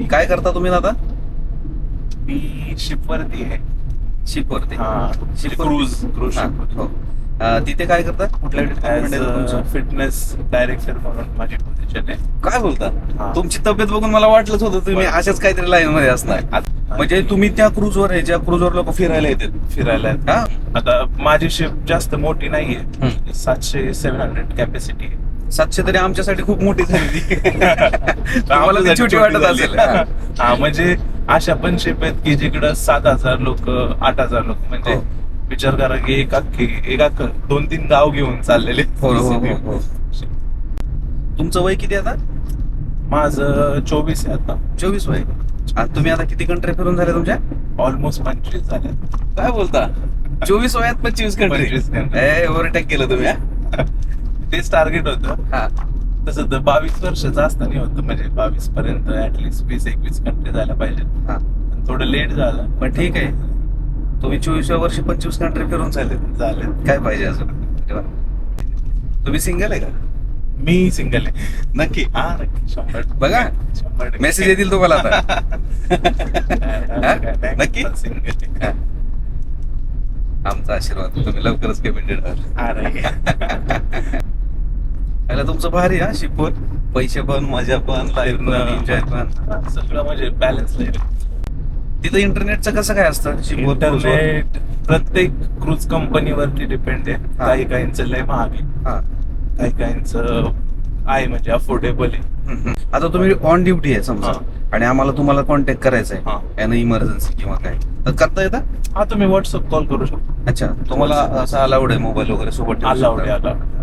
काय करता तुम्ही दादा? मी शिपवरती आहे. शिपवरती. क्रूज क्रूज हा, शिप. हो. तिथे काय करता? कुठल्या department आहे तुमचं? फिटनेस डायरेक्टर म्हणून माझी पोझिशन आहे. काय बोलता? हा. तुमची तब्येत बघून मला वाटलंच होतं तुम्ही बरं. अशाच काहीतरी लाईन मध्ये असणार. म्हणजे तुम्ही त्या क्रूजवर आहे, ज्या क्रूजवर लोक फिरायला येतात. फिरायला हा? आता माझी शिप जास्त मोठी नाहीये. हम्म. 700-700 कॅपॅसिटी आहे. 700 तरी आमच्यासाठी खूप मोठी झाली ती. तुम्हाला ती छोटी वाटत असेल. हा. हा, म्हणजे अशा पण शिप आहेत की जिकडं 7,000 लोक 8,000 लोक म्हणजे हो. विचार करा की एक 2-3 गाव घेऊन चाललेले. हो, हो, हो, हो. तुमचं वय किती आता? माझं 24 आहे आता. 24 वय. तुम्ही आता किती कंट्री फिरून झाले तुमच्या? ऑलमोस्ट 25 झाले. काय बोलता? 24 वयात 25 कंट्री. 25 country. ओव्हरटेक केलं तुम्ही. हा? तेच टार्गेट होतं. हा. तसं तर 22 वर्षाचं असताना होतं, म्हणजे 22 पर्यंत ऍटलिस्ट 20-21 कंट्री झाल्या पाहिजे. हा. पण थोडं लेट झालं. पण ठीक आहे, तुम्ही 24व्या वर्षी 25 कंट्री फिरून झाले. काय पाहिजे अजून? तेव्हा. तुम्ही सिंगल आहे का? मी सिंगल आहे. नक्की. हा, नक्की 100%. बघा, 100%. मेसेज येतील तुम्हाला आता. हा? नक्की? सिंगल आहे. हा. आमचा आशीर्वाद, तुम्ही लवकरच कमिटेड आहात. अरे त्याला तुमचं भारी हा शिपवर. पैसे पण, मजा पण, लाईफ पण, एन्जॉय पण. सगळं म्हणजे बॅलन्स तिथं इंटरनेटचं कसं काय असतं शिपवर? इंटरनेट प्रत्येक क्रूज कंपनीवरती डिपेंड आहे. हा. काही काहींचं लय महाग आहे, हा. काही काहींचं आहे म्हणजे अफोर्डेबल आहे. आता तुम्ही ऑन ड्युटी आहे समजा, हा. आणि आम्हाला तुम्हाला कॉन्टॅक्ट करायचा हा. आहे यानं इमर्जन्सी किंवा काय, तर करता येतं? हा, तुम्ही व्हॉट्सअप कॉल करू शकता. अच्छा, तुम्हाला असं अलाउड आहे मोबाईल वगैरे सोबत ठेवू अलाउड आहे, शकता? अलाउड.